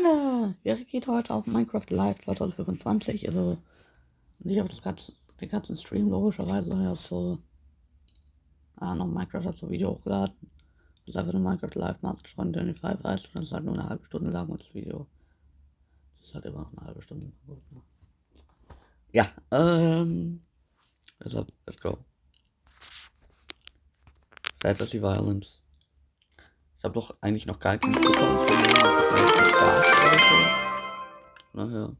Freunde, wir reagieren heute auf Minecraft Live 2025, also nicht auf den ganzen Stream logischerweise, sondern auf so, noch Minecraft hat so ein Video hochgeladen, das ist einfach nur Minecraft Live, märz 2025 heißt, und das ist halt nur eine halbe Stunde lang und das Video, das ist halt immer noch eine halbe Stunde lang. Ja, deshalb, let's go. Fantasy Violence. Ich habe doch eigentlich noch gar nichts bekommen von Neue Ghasts oder so. Nachher.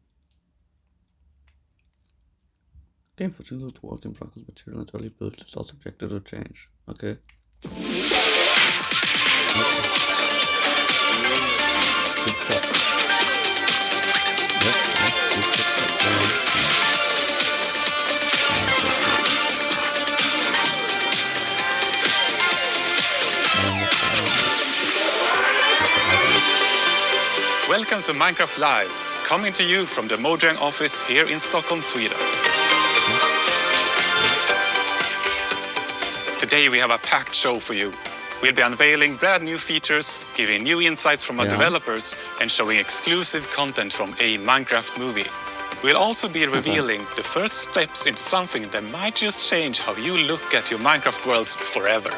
Game for single to work in progress material and early build is also subjected to change. Okay. Welcome to Minecraft Live, coming to you from the Mojang office here in Stockholm, Sweden. Today we have a packed show for you. We'll be unveiling brand new features, giving new insights from our developers, and showing exclusive content from a Minecraft movie. We'll also be revealing the first steps into something that might just change how you look at your Minecraft worlds forever.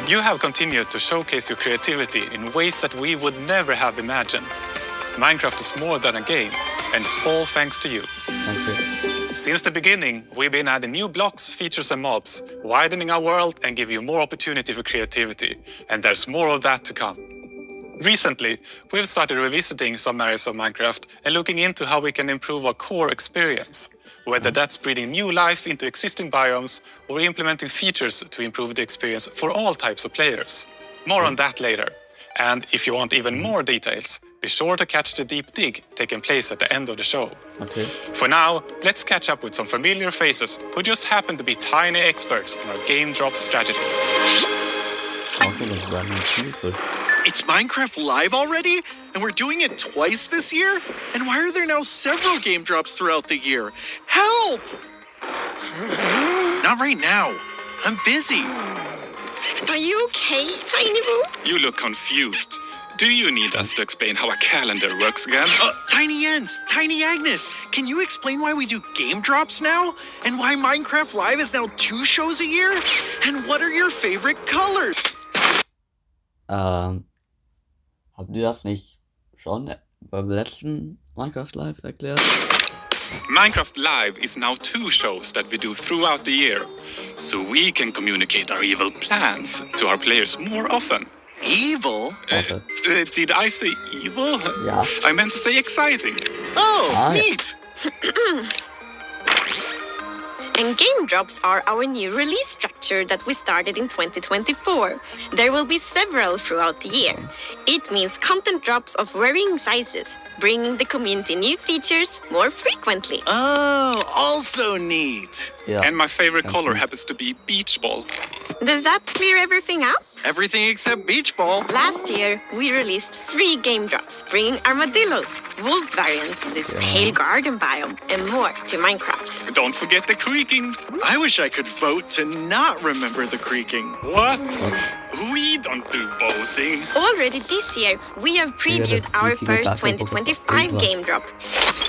You have continued to showcase your creativity in ways that we would never have imagined. Minecraft is more than a game, and it's all thanks to you. Since the beginning, we've been adding new blocks, features and mobs, widening our world and give you more opportunity for creativity, and there's more of that to come. Recently, we've started revisiting some areas of Minecraft and looking into how we can improve our core experience, whether that's breathing new life into existing biomes or implementing features to improve the experience for all types of players. More on that later. And if you want even more details, be sure to catch the deep dig taking place at the end of the show. Okay. For now, let's catch up with some familiar faces who just happen to be tiny experts in our game drop strategy. It's Minecraft Live already? And we're doing it twice this year? And why are there now several game drops throughout the year? Help! Not right now. I'm busy. Are you okay, Tiny Boo? You look confused. Do you need us to explain how a calendar works again? Tiny Jens, Tiny Agnes, can you explain why we do game drops now? And why Minecraft Live is now 2 shows a year? And what are your favorite colors? Habt ihr das nicht schon beim letzten Minecraft Live erklärt? Minecraft Live is now 2 shows that we do throughout the year, so we can communicate our evil plans to our players more often. Evil? Did I say evil? Yeah. I meant to say exciting. Oh, neat! And game drops are our new release structure that we started in 2024. There will be several throughout the year. It means content drops of varying sizes, bringing the community new features more frequently. Oh, also neat. Yeah. And my favorite color happens to be beach ball. Does that clear everything up? Everything except Beach Ball. Last year, we released 3 game drops, bringing armadillos, wolf variants, this pale garden biome, and more to Minecraft. Don't forget the creaking. I wish I could vote to not remember the creaking. What? We don't do voting. Already this year, we have previewed our first 2025 game drop,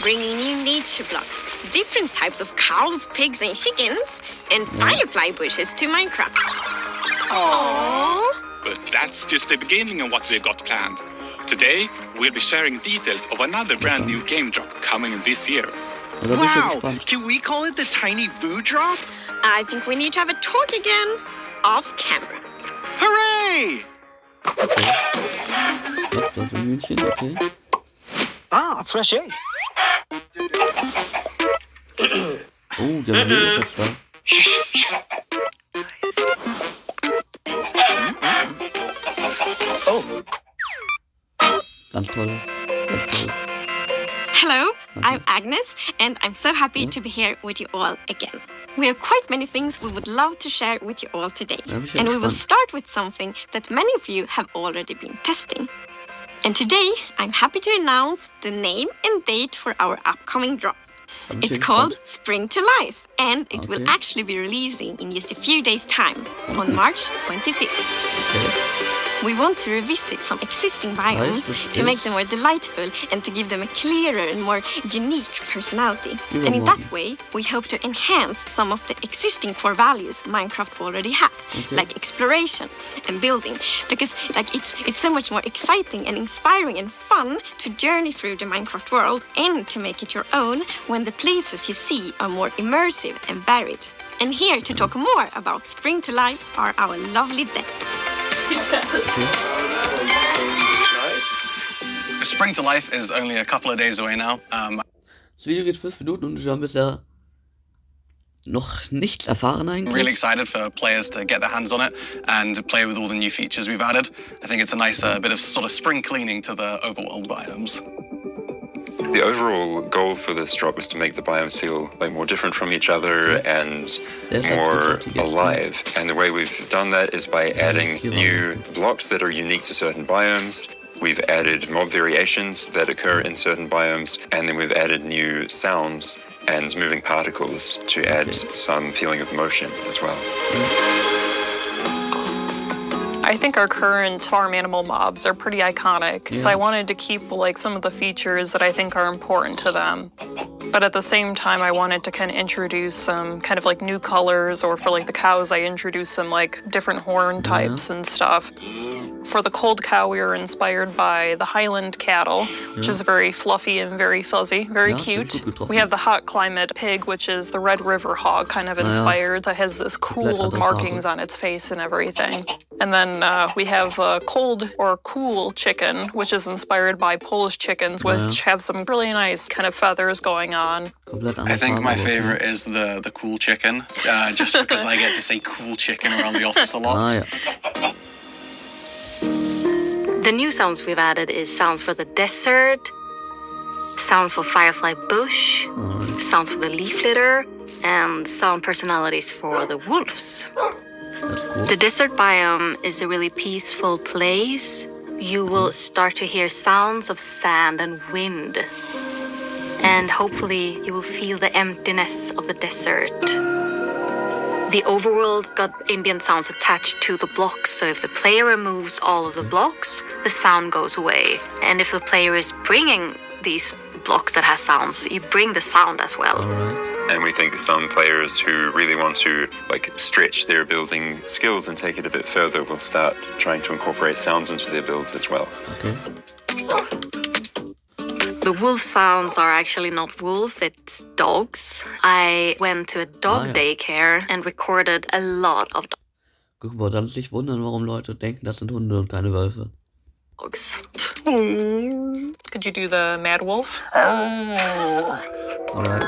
bringing new nature blocks, different types of cows, pigs, and chickens, and firefly bushes to Minecraft. Aww. But that's just the beginning of what we've got planned. Today, we'll be sharing details of another brand new game drop coming this year. Wow! Can we call it the Tiny Voo Drop? I think we need to have a talk again, off camera. Hooray! Das ist ein Hühnchen, okay. Ah, fresh egg. Oh, die haben einen jetzt da. Oh. Ganz toll. Ganz toll. Hello, I'm Agnes, and I'm so happy to be here with you all again. We have quite many things we would love to share with you all today, and we will start with something that many of you have already been testing. And today, I'm happy to announce the name and date for our upcoming drop. It's called Spring to Life, and it will actually be releasing in just a few days' time, on March 25th. Okay. We want to revisit some existing biomes to make them more delightful and to give them a clearer and more unique personality. And in that way, we hope to enhance some of the existing core values Minecraft already has, like exploration and building, because like it's so much more exciting and inspiring and fun to journey through the Minecraft world and to make it your own when the places you see are more immersive and varied. And here to talk more about Spring to Life are our lovely devs. Spring to Life is only a couple of days away now. Das Video geht 5 Minuten und wir haben bisher noch nichts erfahren eigentlich. I'm really excited for players to get their hands on it and play with all the new features we've added. I think it's a nice bit of sort of spring cleaning to the overworld biomes. The overall goal for this drop is to make the biomes feel like more different from each other and more alive. And the way we've done that is by adding new blocks that are unique to certain biomes. We've added mob variations that occur in certain biomes, and then we've added new sounds and moving particles to add some feeling of motion as well. I think our current farm animal mobs are pretty iconic. Yeah. So I wanted to keep like some of the features that I think are important to them. But at the same time, I wanted to kind of introduce some kind of like new colors, or for like the cows, I introduced some like different horn types and stuff. For the cold cow, we were inspired by the Highland cattle, which is very fluffy and very fuzzy, very cute. We have the hot climate pig, which is the Red River hog, kind of inspired. That has this cool markings on its face and everything. And then we have a cold or cool chicken, which is inspired by Polish chickens, which have some really nice kind of feathers going on. I think my favorite is the cool chicken, just because I get to say cool chicken around the office a lot. The new sounds we've added is sounds for the desert, sounds for firefly bush, sounds for the leaf litter, and sound personalities for the wolves. The desert biome is a really peaceful place. You will start to hear sounds of sand and wind. And hopefully you will feel the emptiness of the desert. The overworld got ambient sounds attached to the blocks, so if the player removes all of the blocks, the sound goes away. And if the player is bringing these blocks that has sounds, you bring the sound as well. And we think some players who really want to like stretch their building skills and take it a bit further will start trying to incorporate sounds into their builds as well. The wolf sounds are actually not wolves, it's dogs. I went to a dog daycare and recorded a lot of Guck mal, dann sich wundern, warum Leute denken, das sind Hunde und keine Wölfe. dogs. Could you do the mad wolf? Alright.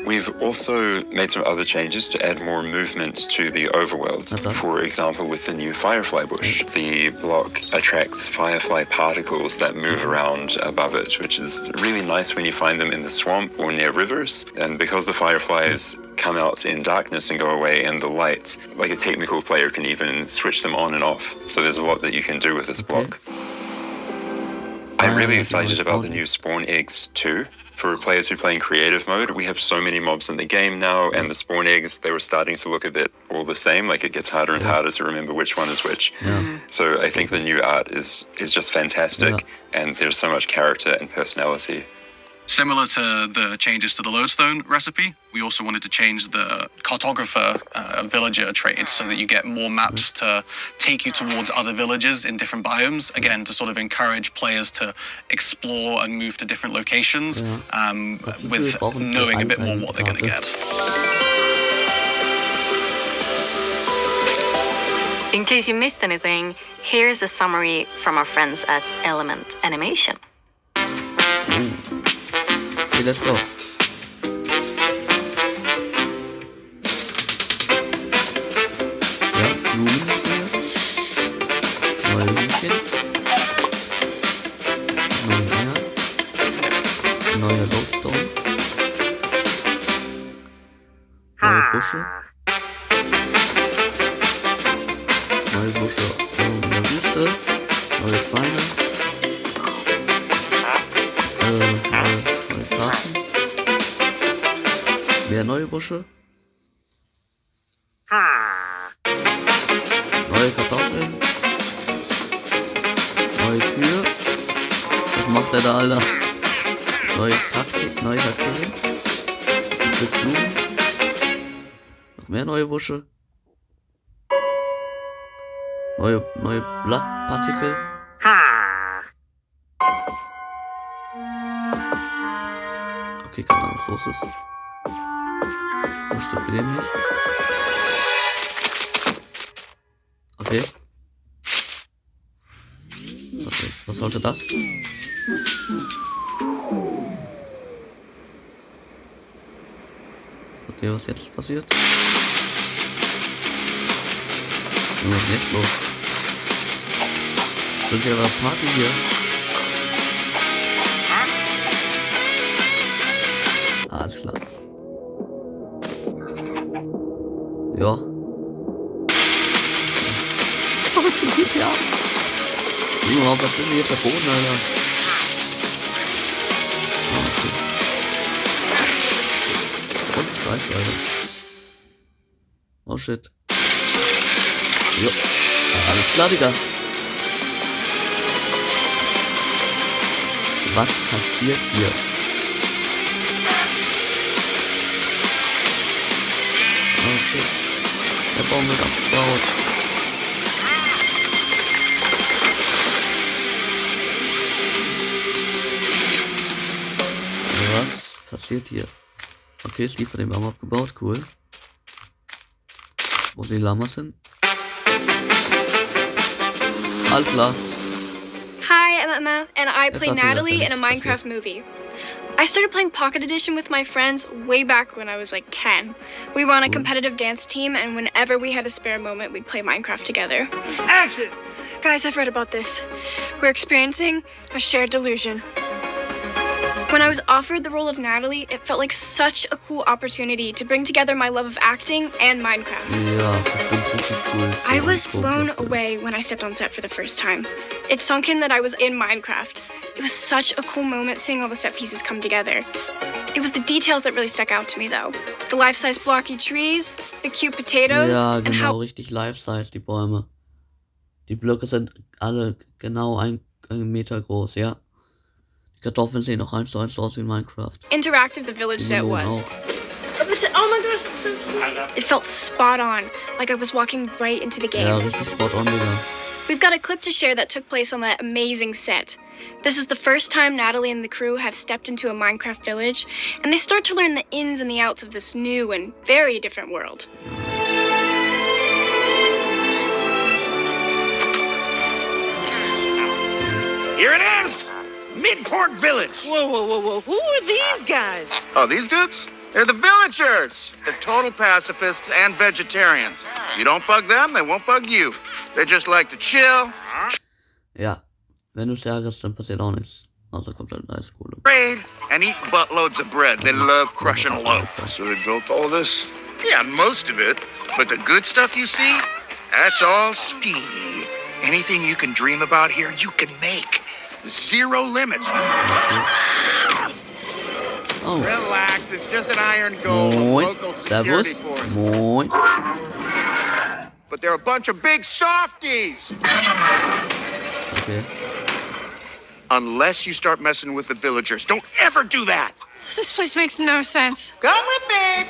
We've also made some other changes to add more movement to the overworld. For example, with the new firefly bush, the block attracts firefly particles that move around above it, which is really nice when you find them in the swamp or near rivers. And because the fireflies come out in darkness and go away in the light, like a technical player can even switch them on and off. So there's a lot that you can do with this block. I'm really excited about the new spawn eggs too. For players who play in creative mode, we have so many mobs in the game now, and the spawn eggs, they were starting to look a bit all the same, like it gets harder and harder to remember which one is which. So I think the new art is just fantastic, and there's so much character and personality. Similar to the changes to the lodestone recipe, we also wanted to change the cartographer villager traits so that you get more maps to take you towards other villages in different biomes, again, to sort of encourage players to explore and move to different locations with knowing a bit more what they're going to get. In case you missed anything, here's a summary from our friends at Element Animation. Okay, let's go. Ja, Blumen hier. Neue Hühnchen. Neue Eier. Neuer Lodestone. Neue Busche. Neue Busche in der Wüste. Neue Schweine. Neue Straßen. Mehr neue Busche. Neue Kartoffeln. macht er da, Alter? Neue Taktik, neue Charaktere. Blumen. Noch mehr neue Busche. Neue Blattpartikel. Okay, keine Ahnung, was los ist. Das stimmt mit dem nicht. Okay. Was sollte das? Okay, was jetzt passiert? Was ist jetzt los? Sind wir aber Party hier? Alles klar. Ja. Ja. Überhaupt, was ist denn hier verboten, Alter? Und Scheiße, Alter. Oh shit. Jo. Alles klar, Digga. Was passiert hier? Oh shit. Der Baum wird abgebaut. Was passiert hier? Okay, ist die von dem Baum abgebaut, cool. Wo die Lamas sind? Alles klar. Hi, I'm Emma, and I play Natalie in a Minecraft movie. I started playing Pocket Edition with my friends way back when I was like 10. We were on a competitive dance team, and whenever we had a spare moment, we'd play Minecraft together. Action! Guys, I've read about this. We're experiencing a shared delusion. When I was offered the role of Natalie, it felt like such a cool opportunity to bring together my love of acting and Minecraft. I was blown away when I stepped on set for the first time. It sunk in that I was in Minecraft. It was such a cool moment seeing all the set pieces come together. It was the details that really stuck out to me, though. The life-size blocky trees, the cute potatoes, ja, and genau, how... richtig life-size, die Bäume. Die Blöcke sind alle genau ein Meter groß, ja. Kartoffeln sehen auch 1:1 aus wie in Minecraft. interactive the village set was. Oh my gosh, it's so cute. It felt spot on, like I was walking right into the game. Ja, richtig spot on, Digga. We've got a clip to share that took place on that amazing set. This is the first time Natalie and the crew have stepped into a Minecraft village, and they start to learn the ins and the outs of this new and very different world. Here it is! Midport Village! Whoa. Who are these guys? Oh, these dudes? They're the villagers! They're total pacifists and vegetarians. You don't bug them, they won't bug you. They just like to chill. Ja, wenn du es ärgerst, dann passiert auch nichts. Also kommt halt alles cool. Trade and eat buttloads of bread. They love crushing a loaf. So they built all this? Yeah, most of it. But the good stuff you see, that's all Steve. Anything you can dream about here, you can make. Zero limits. Oh. Relax, it's just an iron goal of local security force. Moin. But they're a bunch of big softies. Okay. Unless you start messing with the villagers. Don't ever do that. This place makes no sense. Come with me.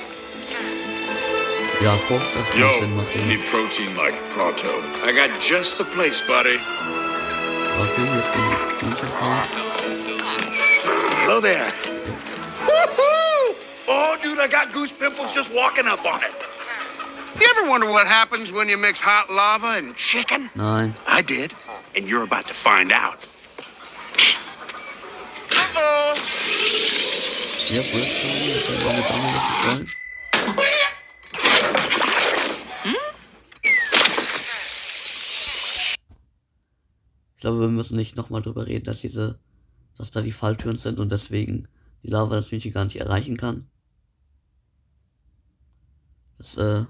Ja, guck, das Yo, Sinn macht. you need protein like Prato. I got just the place, buddy. Okay, hier ist die Hähnchenfarm. Hello there. Woo-hoo! Oh, dude, I got goose pimples just walking up on it. You ever wonder what happens when you mix hot lava and chicken? Nein. I did, and you're about to find out. Uh-oh. Jetzt willst du damit freuen. Ich glaube, wir müssen nicht nochmal drüber reden, dass da die Falltüren sind und deswegen die Lava das Hühnchen gar nicht erreichen kann. The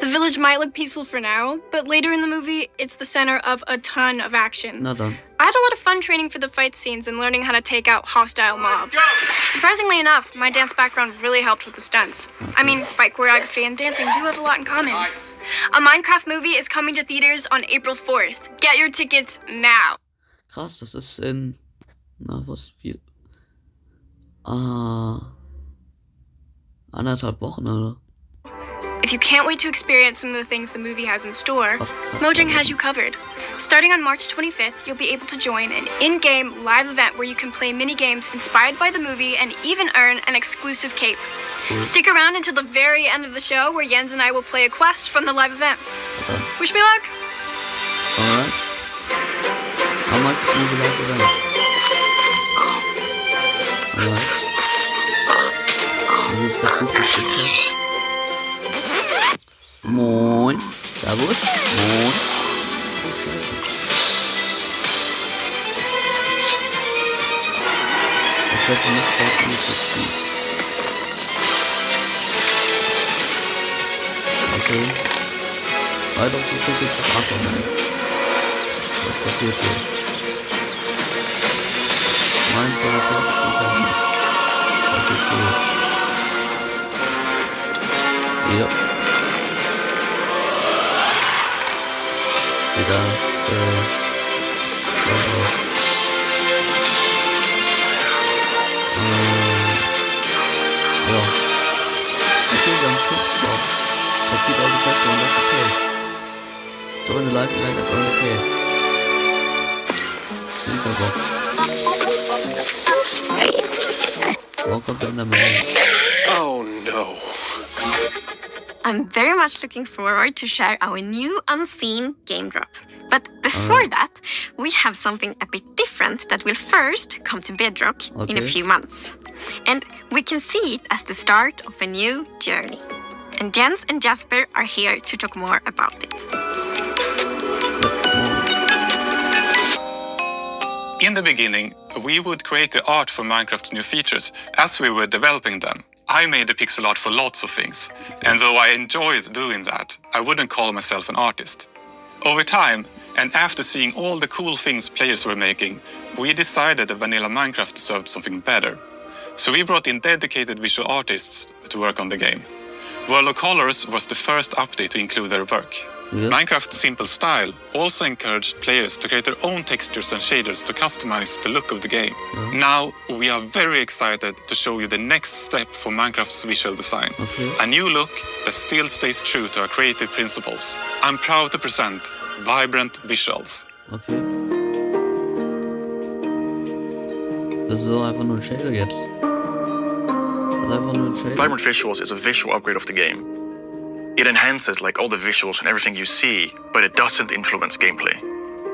village might look peaceful for now, but later in the movie, it's the center of a ton of action. Na dann. I had a lot of fun training for the fight scenes and learning how to take out hostile mobs. Surprisingly enough, my dance background really helped with the stunts. I mean, fight choreography and dancing do have a lot in common. A Minecraft movie is coming to theaters on April 4th. Get your tickets now. Krass, das ist in... Na, was viel... 1,5 Wochen, Alter. If you can't wait to experience some of the things the movie has in store, Mojang has you covered. Starting on March 25th, you'll be able to join an in-game live event where you can play mini-games inspired by the movie and even earn an exclusive cape. Stick around until the very end of the show where Jens and I will play a quest from the live event. Wish me luck! Alright. How much is the live event? Alright. Moin. Servus. Moin. Das wird nicht vorkommen. Okay. Weiter so viel zu atmen. Was passiert hier? Mein Vater. Okay, cool. Ja. Wieder, ja. Okay, wir haben 5 drauf. Das sieht auch nicht und das ist okay. Join the live event at okay. Welcome to the man. Oh no. I'm very much looking forward to share our new unseen game drop. But before that, we have something a bit different that will first come to Bedrock in a few months. And we can see it as the start of a new journey. And Jens and Jasper are here to talk more about it. In the beginning, we would create the art for Minecraft's new features as we were developing them. I made the pixel art for lots of things, and though I enjoyed doing that, I wouldn't call myself an artist. Over time, and after seeing all the cool things players were making, we decided that vanilla Minecraft deserved something better. So we brought in dedicated visual artists to work on the game. World of Colors was the first update to include their work. Minecraft's simple style also encouraged players to create their own textures and shaders to customize the look of the game. Now, we are very excited to show you the next step for Minecraft's visual design. A new look that still stays true to our creative principles. I'm proud to present Vibrant Visuals. Okay. Das ist so einfach nur ein Shader jetzt. Das ist einfach nur ein Shader. Vibrant Visuals is a visual upgrade of the game. It enhances like all the visuals and everything you see, but it doesn't influence gameplay.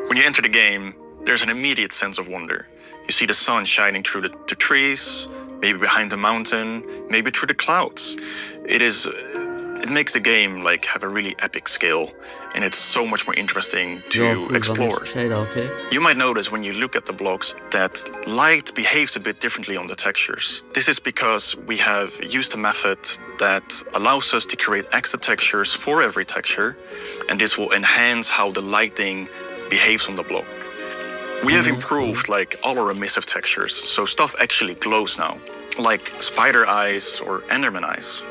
When you enter the game, there's an immediate sense of wonder. You see the sun shining through the trees, maybe behind the mountain, maybe through the clouds. It makes the game like have a really epic scale, and it's so much more interesting to explore. You might notice when you look at the blocks that light behaves a bit differently on the textures. This is because we have used a method that allows us to create extra textures for every texture, and this will enhance how the lighting behaves on the block. We have improved like all our emissive textures, so stuff actually glows now, like spider eyes or enderman eyes.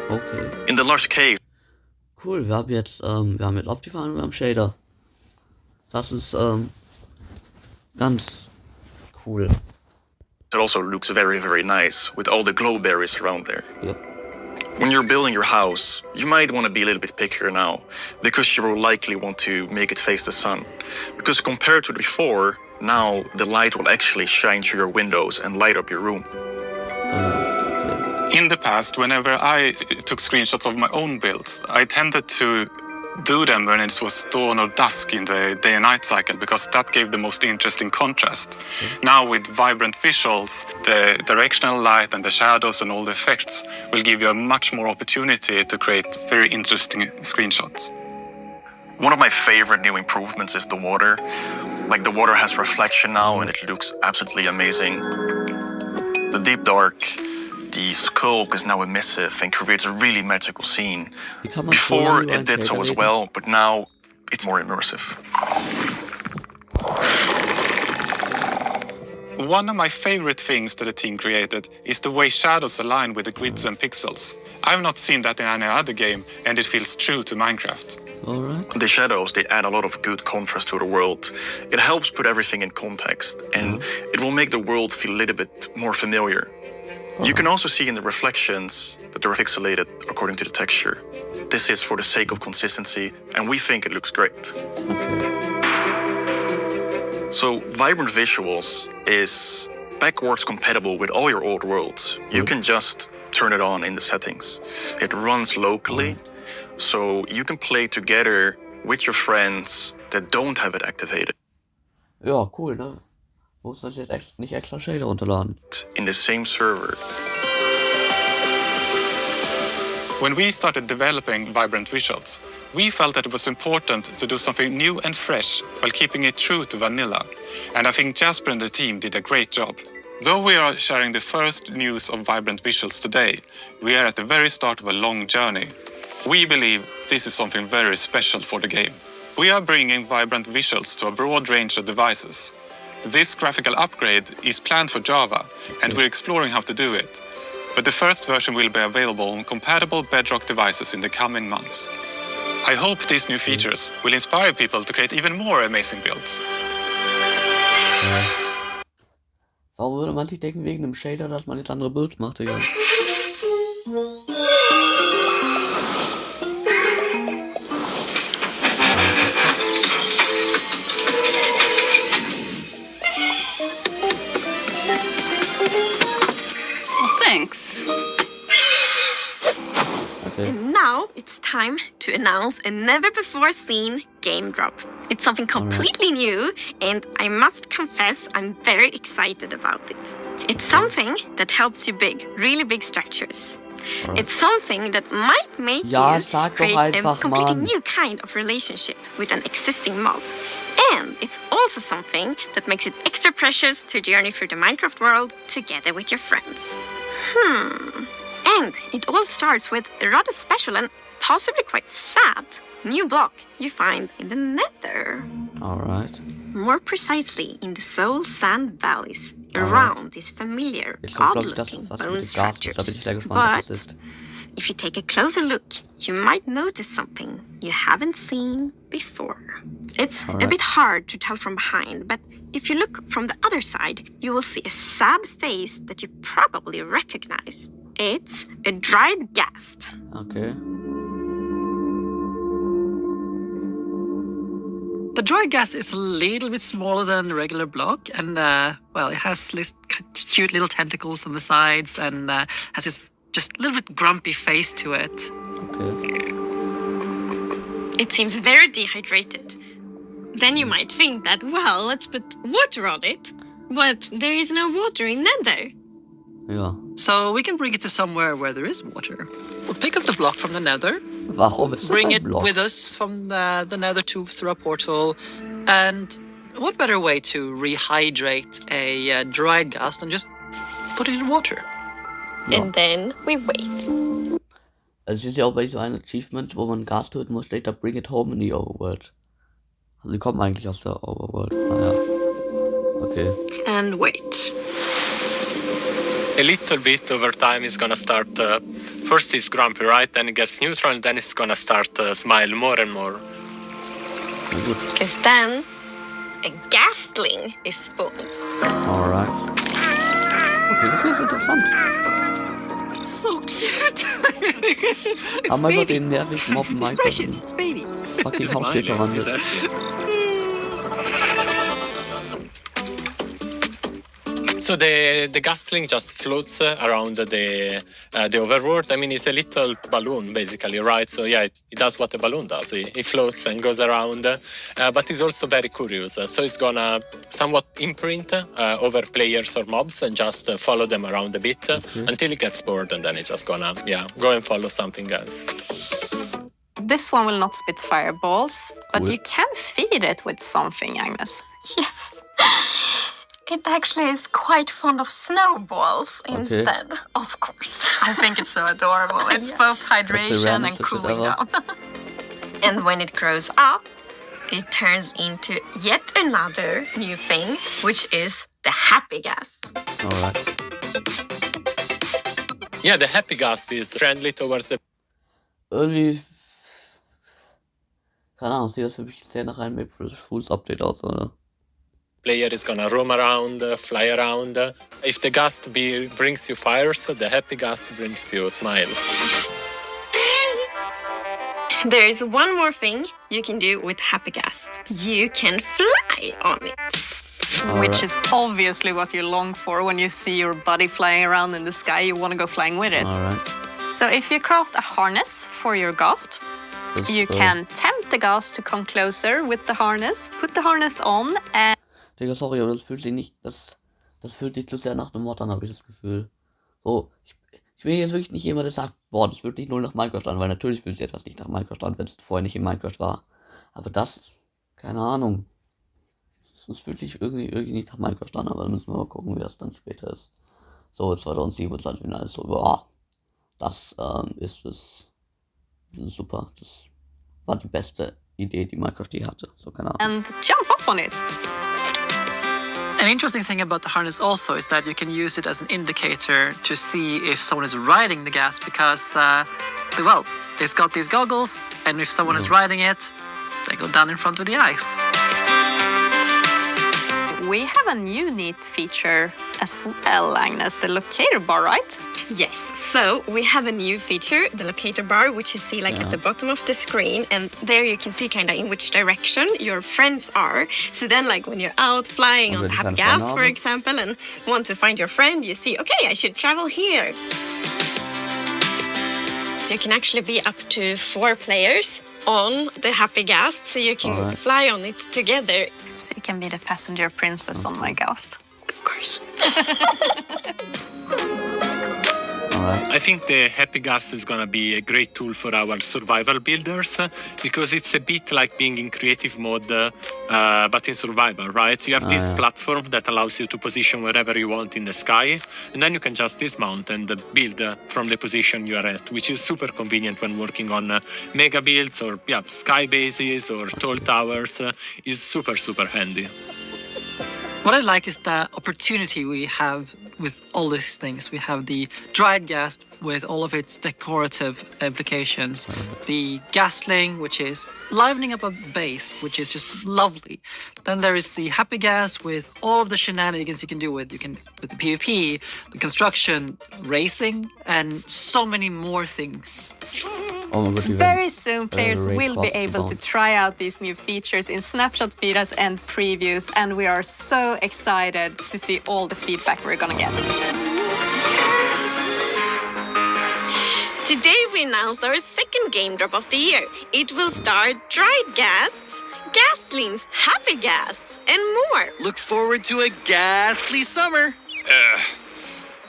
Okay. In the lush cave. Cool, wir haben jetzt Optifine und wir haben Shader. Das ist ganz cool. It also looks very, very nice with all the glow berries around there. Yep. When you're building your house, you might want to be a little bit pickier now, because you will likely want to make it face the sun. Because compared to before, now the light will actually shine through your windows and light up your room. In the past, whenever I took screenshots of my own builds, I tended to do them when it was dawn or dusk in the day and night cycle, because that gave the most interesting contrast. Now with Vibrant Visuals, the directional light and the shadows and all the effects will give you a much more opportunity to create very interesting screenshots. One of my favorite new improvements is the water. Like the water has reflection now and it looks absolutely amazing. The deep dark, the skulk is now emissive and creates a really magical scene. Before it did so as well, but now it's more immersive. one of my favorite things that the team created is the way shadows align with the grids and pixels. I've not seen that in any other game, and it feels true to Minecraft. Alright. The shadows, they add a lot of good contrast to the world. It helps put everything in context, and it will make the world feel a little bit more familiar. You can also see in the reflections that they're pixelated according to the texture. This is for the sake of consistency, and we think it looks great. So, Vibrant Visuals is backwards compatible with all your old worlds. You can just turn it on in the settings. It runs locally, so you can play together with your friends that don't have it activated. Ja, cool, ne? Muss das jetzt nicht extra Shader runterladen. In the same server. When we started developing Vibrant Visuals, we felt that it was important to do something new and fresh while keeping it true to vanilla. And I think Jasper and the team did a great job. Though we are sharing the first news of Vibrant Visuals today, we are at the very start of a long journey. We believe this is something very special for the game. We are bringing Vibrant Visuals to a broad range of devices. This graphical upgrade is planned for Java, and we're exploring how to do it. But the first version will be available on compatible Bedrock devices in the coming months. I hope these new features will inspire people to create even more amazing builds. Warum würde man sich denken, wegen dem Shader, dass man jetzt andere Builds macht, Digga? Thanks. And now it's time to announce a never-before-seen game drop. It's something completely new, and I must confess I'm very excited about it. It's something that helps you build really big structures. It's something that might make you create a completely new kind of relationship with an existing mob. And it's also something that makes it extra precious to journey through the Minecraft world together with your friends. And it all starts with a rather special and possibly quite sad new block you find in the Nether. Alright. More precisely in the Soul Sand Valleys, around these familiar, odd-looking bone structures. But if you take a closer look, you might notice something you haven't seen before. It's a bit hard to tell from behind, but if you look from the other side, you will see a sad face that you probably recognize. It's a dried ghast. Okay. The dried ghast is a little bit smaller than a regular block, and well, it has this cute little tentacles on the sides, and has this just a little bit grumpy face to it. Okay. It seems very dehydrated. Then you might think that, well, let's put water on it. But there is no water in Nether. Yeah. So we can bring it to somewhere where there is water. We'll pick up the block from the Nether. Warum ist bring das it Block? with us from the Nether through a portal. And what better way to rehydrate a dried ghast than just put it in water? Ja. And then we wait. Also es ist ja auch bei so einem Achievement, wo man Gas töten muss, steht da Bring it home in the Overworld. Also die kommen eigentlich aus der Overworld. Naja. Okay. And wait. A little bit over time is gonna start, first it's grumpy, right? Then it gets neutral, and then it's gonna start smile more and more. Because then a ghastling is spawned. Alright. Okay, das klingt interessant. It's so cute. It's Haben wir baby. den nervigen Mob It's Minecraft precious. It's baby. fucking Haustier verwandelt. So the ghastling just floats around the overworld. I mean, it's a little balloon, basically, right? So yeah, it does what a balloon does. It floats and goes around, but it's also very curious. So it's gonna somewhat imprint over players or mobs and just follow them around a bit until it gets bored, and then it's just gonna, go and follow something else. This one will not spit fireballs, but you can feed it with something, Agnes. Yes. It actually is quite fond of snowballs instead, of course. I think it's so adorable. It's both hydration and cooling down. And when it grows up, it turns into yet another new thing, which is the happy ghast. Alright. Yeah, the happy ghast is friendly towards the Irgendwie. Keine Ahnung, sieht das für mich sehr nach einem April Fool's Update aus, oder? player is gonna roam around, fly around. If the ghast brings you fires, the happy ghast brings you smiles. There's one more thing you can do with happy ghast. You can fly on it. Which is obviously what you long for when you see your buddy flying around in the sky. You want to go flying with it. Alright. So if you craft a harness for your ghast, you can tempt the ghast to come closer with the harness, put the harness on, and... Digga, sorry, aber das fühlt sich nicht, das fühlt sich zu sehr nach einem Mod an, habe ich das Gefühl. So, ich bin jetzt wirklich nicht jemand, der sagt, boah, das fühlt sich null nach Minecraft an, weil natürlich fühlt sich etwas nicht nach Minecraft an, wenn es vorher nicht in Minecraft war. Aber das, keine Ahnung. Das fühlt sich irgendwie nicht nach Minecraft an, aber dann müssen wir mal gucken, wie das dann später ist. So, 2027 bin alles so, boah, das ist super. Das war die beste Idee, die Minecraft je hatte. So, keine Ahnung. And jump up on it. An interesting thing about the harness also is that you can use it as an indicator to see if someone is riding the ghast because, well, it's got these goggles, and if someone is riding it, they go down in front of the eyes. We have a new neat feature as well, Agnes, the locator bar, right? Yes, so we have a new feature, the locator bar, which you see at the bottom of the screen, and there you can see kind of in which direction your friends are. So then when you're out flying on the happy ghast, for example, and want to find your friend, you see, okay, I should travel here. You can actually be up to 4 players on the happy ghast, so you can fly on it together. So you can be the passenger princess on my ghast. Of course. I think the happy ghast is gonna be a great tool for our survival builders because it's a bit like being in creative mode but in survival, right? You have this platform that allows you to position wherever you want in the sky, and then you can just dismount and build from the position you are at, which is super convenient when working on mega builds or sky bases or tall towers. Is super handy. What I like is the opportunity we have with all these things. We have the dried ghast with all of its decorative implications. The ghastling, which is livening up a base, which is just lovely. Then there is the happy ghast with all of the shenanigans you can do with the PvP, the construction, racing, and so many more things. Oh my God, Very soon, players will be able to try out these new features in snapshot betas and previews, and we are so excited to see all the feedback we're gonna get. Today we announced our second game drop of the year. It will star dried ghasts, ghastlings, happy ghasts, and more. Look forward to a ghastly summer.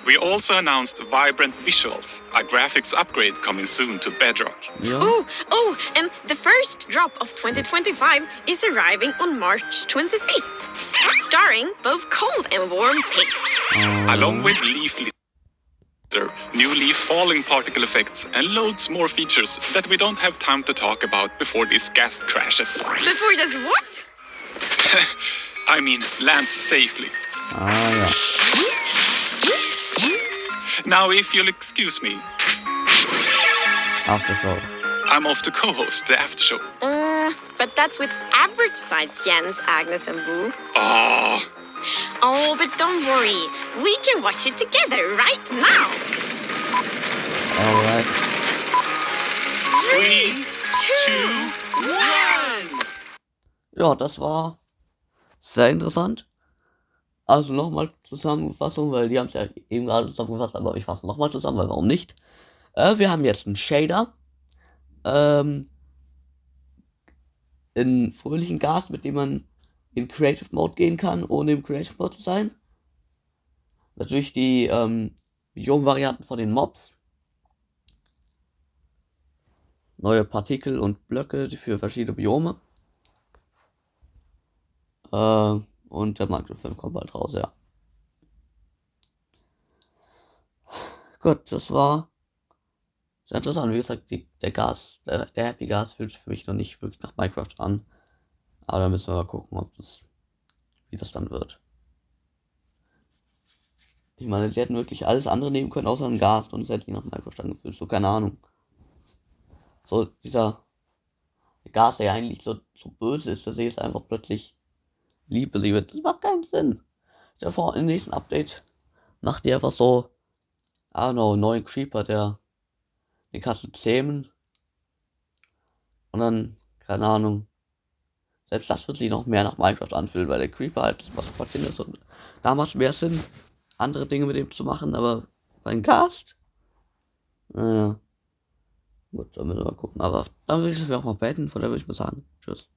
We also announced vibrant visuals, a graphics upgrade coming soon to Bedrock. Oh, and the first drop of 2025 is arriving on March 25th, starring both cold and warm pigs. Along with leaf litter, new leaf falling particle effects, and loads more features that we don't have time to talk about before this ghast crashes. Before this what? I mean, lands safely. Now, if you'll excuse me. After show. I'm off to co-host the after show. But that's with average size Jens, Agnes, and Wu. Oh, but don't worry. We can watch it together right now. Alright. 3, 2, 1. Ja, das war sehr interessant. Also nochmal Zusammenfassung, weil die haben es ja eben gerade zusammengefasst, aber ich fasse nochmal zusammen, weil warum nicht? Wir haben jetzt einen Shader, in fröhlichen Ghast, mit dem man in Creative Mode gehen kann, ohne im Creative Mode zu sein. Natürlich die Biom-Varianten von den Mobs. Neue Partikel und Blöcke für verschiedene Biome. Und der Minecraft-Film kommt bald raus, ja. Gut, das war sehr interessant. Wie gesagt, der Happy Ghast fühlt sich für mich noch nicht wirklich nach Minecraft an. Aber da müssen wir mal gucken, wie das dann wird. Ich meine, sie hätten wirklich alles andere nehmen können, außer einen Ghast, und es hätte sich nach Minecraft angefühlt. So, keine Ahnung. So, dieser Ghast, der ja eigentlich so böse ist, dass er jetzt einfach plötzlich Liebe wird. Das macht keinen Sinn. Ja, vor im nächsten Update macht die einfach so, I don't know, einen neuen Creeper, der den kannst du zähmen. Und dann, keine Ahnung, selbst das wird sich noch mehr nach Minecraft anfühlen, weil der Creeper halt was Quatschen ist und da macht es mehr Sinn, andere Dinge mit dem zu machen, aber beim Ghast, naja, gut, dann müssen wir mal gucken, aber dann würde ich das auch mal beenden, von der würde ich mal sagen, tschüss.